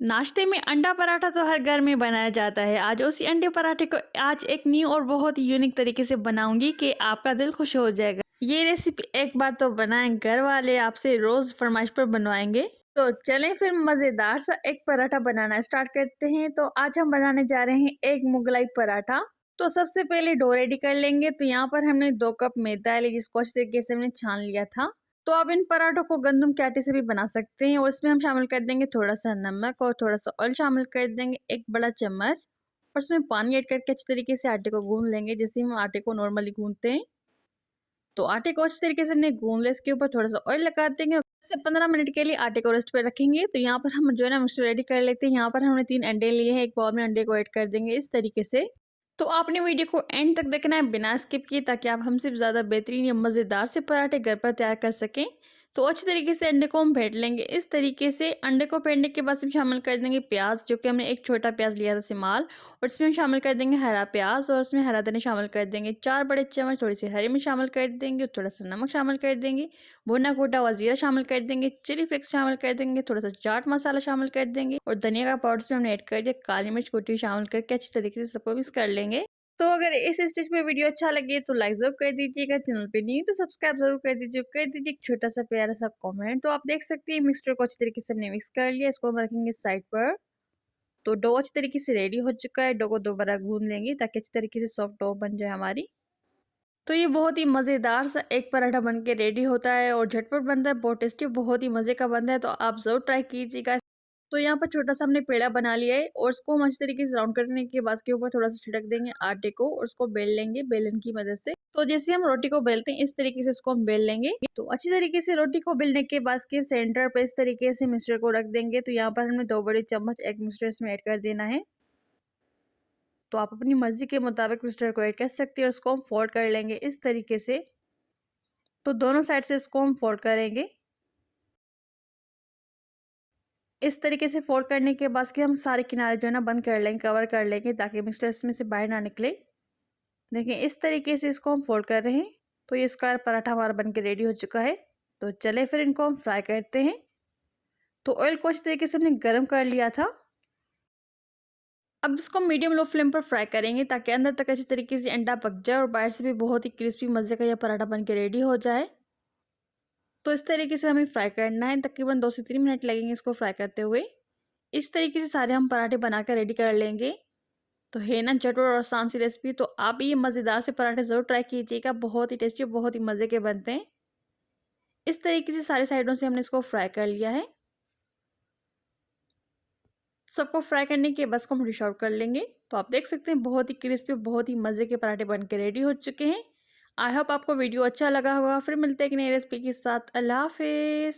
नाश्ते में अंडा पराठा तो हर घर में बनाया जाता है। आज उसी अंडे पराठे को आज एक न्यू और बहुत ही यूनिक तरीके से बनाऊंगी कि आपका दिल खुश हो जाएगा। ये रेसिपी एक बार तो बनाएं, घर वाले आपसे रोज फरमाइश पर बनवाएंगे। तो चलें फिर मजेदार सा एक पराठा बनाना स्टार्ट करते हैं। तो आज हम बनाने जा रहे हैं एक मुगलाई पराठा। तो सबसे पहले डो रेडी कर लेंगे। तो यहाँ पर हमने 2 कप मैदा लिया जिसको अच्छे तरीके से हमने छान लिया था। तो आप इन पराठों को गंदम के आटे से भी बना सकते हैं और इसमें हम शामिल कर देंगे थोड़ा सा नमक और थोड़ा सा ऑयल शामिल कर देंगे 1 बड़ा चम्मच। और इसमें पानी ऐड करके अच्छे तरीके से आटे को गूंद लेंगे जैसे हम आटे को नॉर्मली गूंदते हैं। तो आटे को अच्छे तरीके से हमने गूंद लिया। इसके ऊपर थोड़ा सा ऑयल लगा देंगे और 15 मिनट के लिए आटे को रेस्ट पे रखेंगे। तो यहाँ पर हम जो है ना मिक्सचर रेडी कर लेते हैं। यहाँ पर हमने 3 अंडे लिए हैं। एक बाउल में अंडे को ऐड कर देंगे इस तरीके से। तो आपने वीडियो को एंड तक देखना है बिना स्किप किए ताकि आप हमसे भी ज़्यादा बेहतरीन या मज़ेदार से पराठे घर पर तैयार कर सकें। तो अच्छी तरीके से अंडे को हम फेंट लेंगे इस तरीके से। अंडे को फेंटने के बाद हम शामिल कर देंगे प्याज, जो कि हमने एक छोटा प्याज लिया था सिमाल। और इसमें हम शामिल कर देंगे हरा प्याज और इसमें हरा धनिया शामिल कर देंगे 4 बड़े चम्मच। थोड़ी सी हरी मिर्च शामिल कर देंगे, थोड़ा सा नमक शामिल कर देंगे, भुना कूटा हुआ जीरा शामिल कर देंगे, चिली फ्लेक्स शामिल कर देंगे, थोड़ा सा चाट मसाला शामिल कर देंगे और धनिया का पाउडर में हमने ऐड कर दिया काली मिर्च कुटी शामिल करके अच्छी तरीके से सबको मिक्स कर लेंगे। तो अगर इस स्टेज पे वीडियो अच्छा लगे तो लाइक जरूर कर दीजिएगा, चैनल पे नहीं तो सब्सक्राइब जरूर कर दीजिए एक छोटा सा प्यारा सा कमेंट। तो आप देख सकते हैं मिक्सचर को अच्छी तरीके से हमने मिक्स कर लिया। इसको हम रखेंगे साइड पर। तो डो अच्छी तरीके से रेडी हो चुका है। डो को दोबारा गूंद लेंगे ताकि अच्छी तरीके से सॉफ्ट डो बन जाए हमारी। तो ये बहुत ही मज़ेदार सा एक पराठा बन के रेडी होता है और झटपट बनता है, बहुत टेस्टी, बहुत ही मज़े का बनता है। तो आप ज़रूर ट्राई कीजिएगा। तो यहाँ पर छोटा सा हमने पेड़ा बना लिया है और इसको हम अच्छी तरीके से राउंड करने के बाद के ऊपर थोड़ा सा छिड़क देंगे आटे को और उसको बेल लेंगे बेलन की मदद से। तो जैसे हम रोटी को बेलते हैं इस तरीके से इसको हम बेल लेंगे। तो अच्छी तरीके से रोटी को बेलने के बाद के सेंटर पर इस तरीके से मिक्सचर को रख देंगे। तो यहाँ पर हमने 2 बड़े चम्मच एक मिक्सचर इसमें ऐड कर देना है। तो आप अपनी मर्जी के मुताबिक मिक्सचर को ऐड कर सकते हैं और इसको हम फोल्ड कर लेंगे इस तरीके से। तो दोनों साइड से इसको हम फोल्ड करेंगे इस तरीके से। फोल्ड करने के बाद कि हम सारे किनारे जो है ना बंद कर लेंगे, कवर कर लेंगे ताकि मिक्सचर इसमें से बाहर ना निकले। देखिए इस तरीके से इसको हम फोल्ड कर रहे हैं। तो ये स्क्वायर पराठा हमारा बन के रेडी हो चुका है। तो चले फिर इनको हम फ्राई करते हैं। तो ऑयल को अच्छी तरीके से हमने गर्म कर लिया था। अब इसको मीडियम लो फ्लेम पर फ्राई करेंगे ताकि अंदर तक अच्छी तरीके से अंडा पक जाए और बाहर से भी बहुत ही क्रिस्पी मज़े का यह पराठा बन के रेडी हो जाए। तो इस तरीके से हमें फ्राई करना है। तकरीबन 2 से 3 मिनट लगेंगे इसको फ्राई करते हुए। इस तरीके से सारे हम पराठे बनाकर रेडी कर लेंगे। तो है ना झटपट और आसान सी रेसिपी। तो आप ये मज़ेदार से पराठे ज़रूर ट्राई कीजिएगा, बहुत ही टेस्टी, बहुत ही मज़े के बनते हैं। इस तरीके से सारी साइडों से हमने इसको फ्राई कर लिया है। सबको फ्राई करने के बाद इसको हम डिश आउट कर लेंगे। तो आप देख सकते हैं बहुत ही क्रिस्पी, बहुत ही मज़े के पराठे बन के रेडी हो चुके हैं। आई होप आपको वीडियो अच्छा लगा होगा। फिर मिलते हैं एक नई रेसिपी के साथ। अल्लाह हाफिज़।